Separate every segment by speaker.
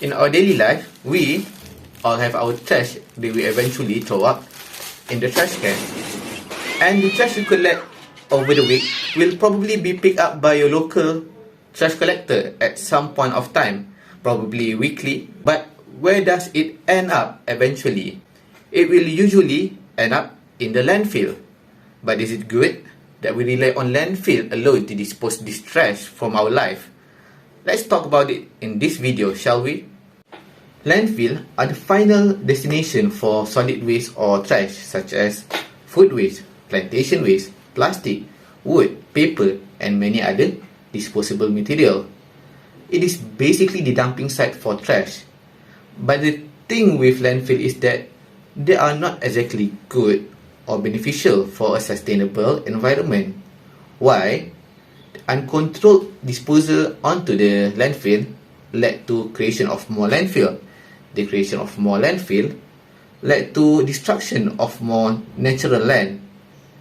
Speaker 1: In our daily life, we all have our trash that we eventually throw up in the trash can. And the trash you collect over the week will probably be picked up by your local trash collector at some point of time, probably weekly. But where does it end up eventually? It will usually end up in the landfill. But is it good that we rely on landfill alone to dispose this trash from our life? Let's talk about it in this video, shall we? Landfill are the final destination for solid waste or trash such as food waste, plantation waste, plastic, wood, paper, and many other disposable material. It is basically the dumping site for trash. But the thing with landfill is that they are not exactly good or beneficial for a sustainable environment. Why? Uncontrolled disposal onto the landfill led to creation of more landfill. The creation of more landfill led to destruction of more natural land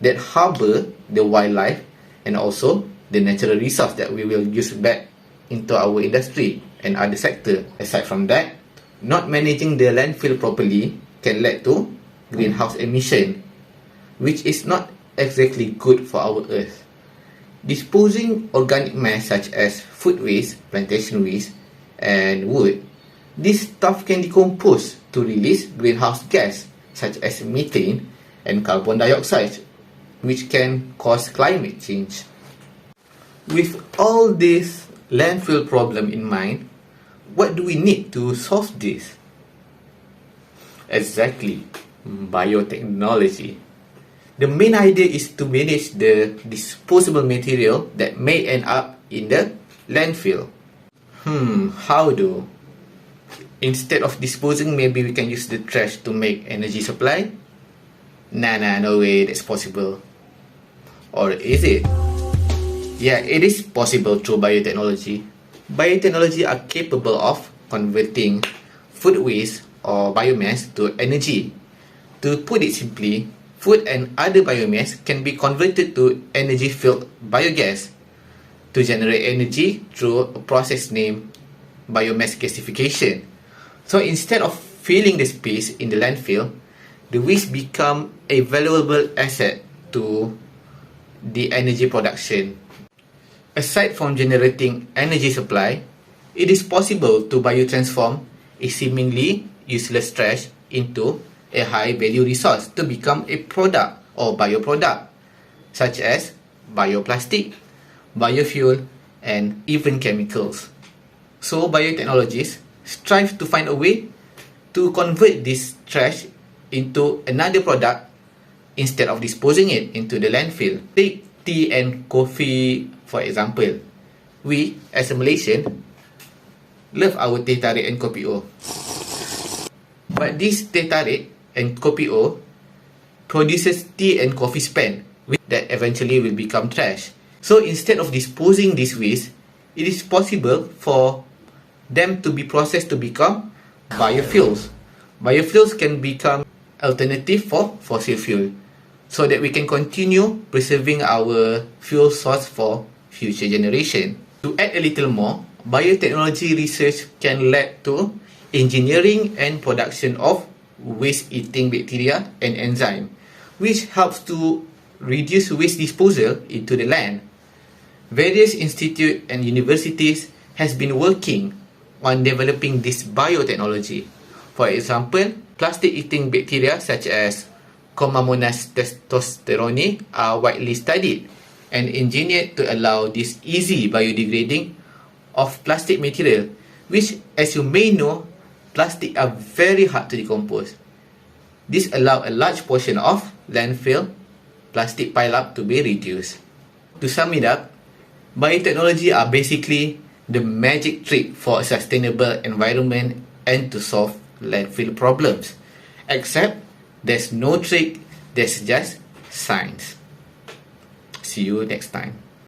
Speaker 1: that harbor the wildlife and also the natural resource that we will use back into our industry and other sector. Aside from that, not managing the landfill properly can lead to greenhouse emission, which is not exactly good for our earth. Disposing organic mass such as food waste, plantation waste, and wood, this stuff can decompose to release greenhouse gas such as methane and carbon dioxide, which can cause climate change. With all this landfill problem in mind, what do we need to solve this? Exactly, biotechnology. The main idea is to manage the disposable material that may end up in the landfill. How do? Instead of disposing, maybe we can use the trash to make energy supply? No way that's possible. Or is it? Yeah, it is possible through biotechnology. Biotechnology are capable of converting food waste or biomass to energy. To put it simply, food and other biomass can be converted to energy-filled biogas to generate energy through a process named biomass gasification. So instead of filling the space in the landfill, the waste become a valuable asset to the energy production. Aside from generating energy supply, it is possible to biotransform a seemingly useless trash into a high-value resource to become a product or bioproduct, such as bioplastic, biofuel, and even chemicals. So biotechnologists strive to find a way to convert this trash into another product instead of disposing it into the landfill. Take tea and coffee for example. We, as a Malaysian, love our teh tarik and kopi O. But this teh tarik and kopi O produces tea and coffee spent that eventually will become trash. So instead of disposing this waste, it is possible for them to be processed to become biofuels. Biofuels can become alternative for fossil fuel so that we can continue preserving our fuel source for future generation. To add a little more, biotechnology research can lead to engineering and production of waste-eating bacteria and enzyme, which helps to reduce waste disposal into the land. Various institutes and universities has been working on developing this biotechnology. For example, plastic-eating bacteria such as Chromomonas testosterone are widely studied and engineered to allow this easy biodegrading of plastic material, which, as you may know, plastic are very hard to decompose. This allows a large portion of landfill plastic pile-up to be reduced. To sum it up, biotechnology are basically the magic trick for a sustainable environment and to solve landfill problems. Except there's no trick, there's just science. See you next time.